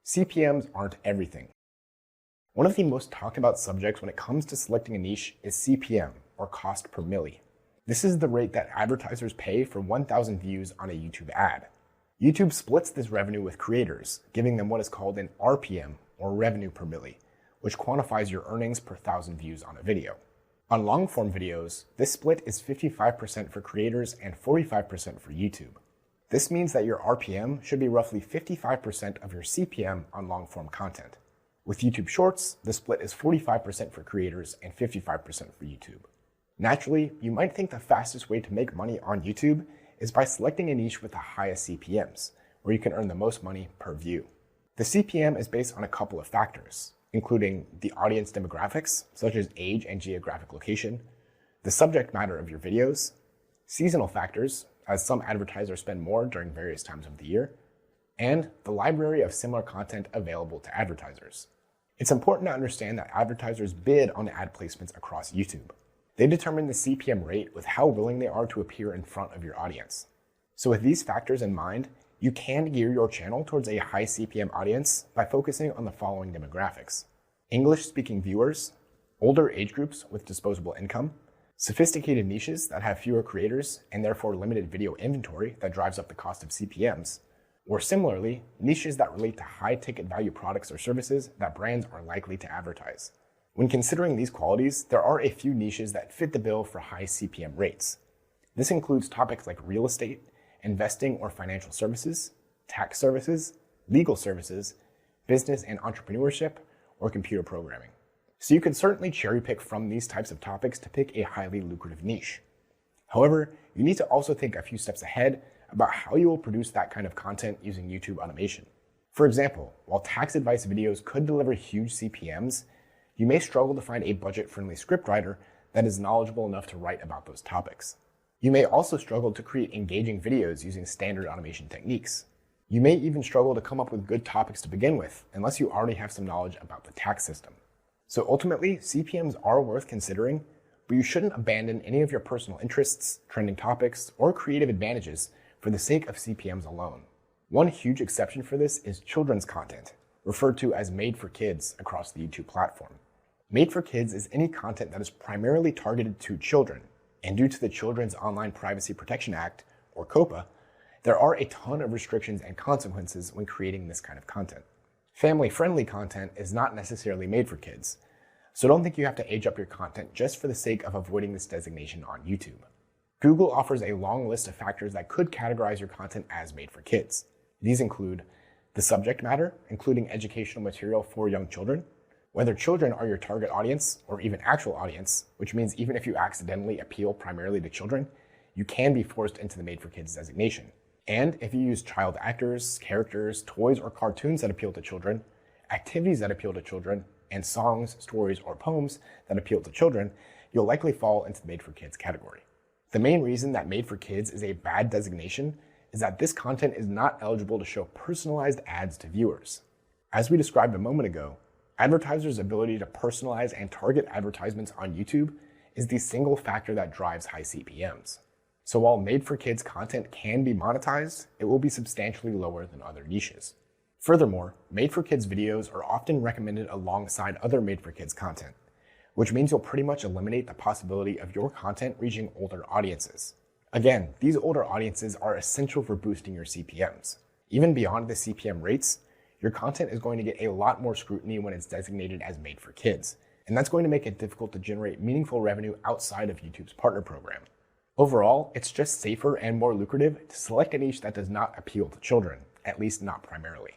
CPMs aren't everything. One of the most talked about subjects when it comes to selecting a niche is CPM, or cost per milli. This is the rate that advertisers pay for 1,000 views on a YouTube ad. YouTube splits this revenue with creators, giving them what is called an RPM, or revenue per milli, which quantifies your earnings per 1,000 views on a video. On long-form videos, this split is 55% for creators and 45% for YouTube. This means that your RPM should be roughly 55% of your CPM on long-form content. With YouTube Shorts, the split is 45% for creators and 55% for YouTube. Naturally, you might think the fastest way to make money on YouTube is by selecting a niche with the highest CPMs, where you can earn the most money per view. The CPM is based on a couple of factors, including the audience demographics, such as age and geographic location, the subject matter of your videos, seasonal factors, as some advertisers spend more during various times of the year, and the library of similar content available to advertisers. It's important to understand that advertisers bid on ad placements across YouTube. They determine the CPM rate with how willing they are to appear in front of your audience. So with these factors in mind, you can gear your channel towards a high CPM audience by focusing on the following demographics: English-speaking viewers, older age groups with disposable income, sophisticated niches that have fewer creators and therefore limited video inventory that drives up the cost of CPMs, or similarly, niches that relate to high ticket value products or services that brands are likely to advertise. When considering these qualities, there are a few niches that fit the bill for high CPM rates. This includes topics like real estate, investing or financial services, tax services, legal services, business and entrepreneurship, or computer programming. So you can certainly cherry pick from these types of topics to pick a highly lucrative niche. However, you need to also think a few steps ahead about how you will produce that kind of content using YouTube automation. For example, while tax advice videos could deliver huge CPMs, you may struggle to find a budget-friendly scriptwriter that is knowledgeable enough to write about those topics. You may also struggle to create engaging videos using standard automation techniques. You may even struggle to come up with good topics to begin with, unless you already have some knowledge about the tax system. So ultimately, CPMs are worth considering, but you shouldn't abandon any of your personal interests, trending topics, or creative advantages for the sake of CPMs alone. One huge exception for this is children's content, referred to as made for kids across the YouTube platform. Made for kids is any content that is primarily targeted to children, and due to the Children's Online Privacy Protection Act, or COPPA, there are a ton of restrictions and consequences when creating this kind of content. Family-friendly content is not necessarily made for kids, so don't think you have to age up your content just for the sake of avoiding this designation on YouTube. Google offers a long list of factors that could categorize your content as made for kids. These include the subject matter, including educational material for young children, whether children are your target audience or even actual audience, which means even if you accidentally appeal primarily to children, you can be forced into the made for kids designation. And if you use child actors, characters, toys, or cartoons that appeal to children, activities that appeal to children, and songs, stories, or poems that appeal to children, you'll likely fall into the made for kids category. The main reason that made for kids is a bad designation is that this content is not eligible to show personalized ads to viewers. As we described a moment ago, advertisers' ability to personalize and target advertisements on YouTube is the single factor that drives high CPMs. So while made-for-kids content can be monetized, it will be substantially lower than other niches. Furthermore, made-for-kids videos are often recommended alongside other made-for-kids content, which means you'll pretty much eliminate the possibility of your content reaching older audiences. Again, these older audiences are essential for boosting your CPMs. Even beyond the CPM rates, your content is going to get a lot more scrutiny when it's designated as made-for-kids, and that's going to make it difficult to generate meaningful revenue outside of YouTube's partner program. Overall, it's just safer and more lucrative to select a niche that does not appeal to children, at least not primarily.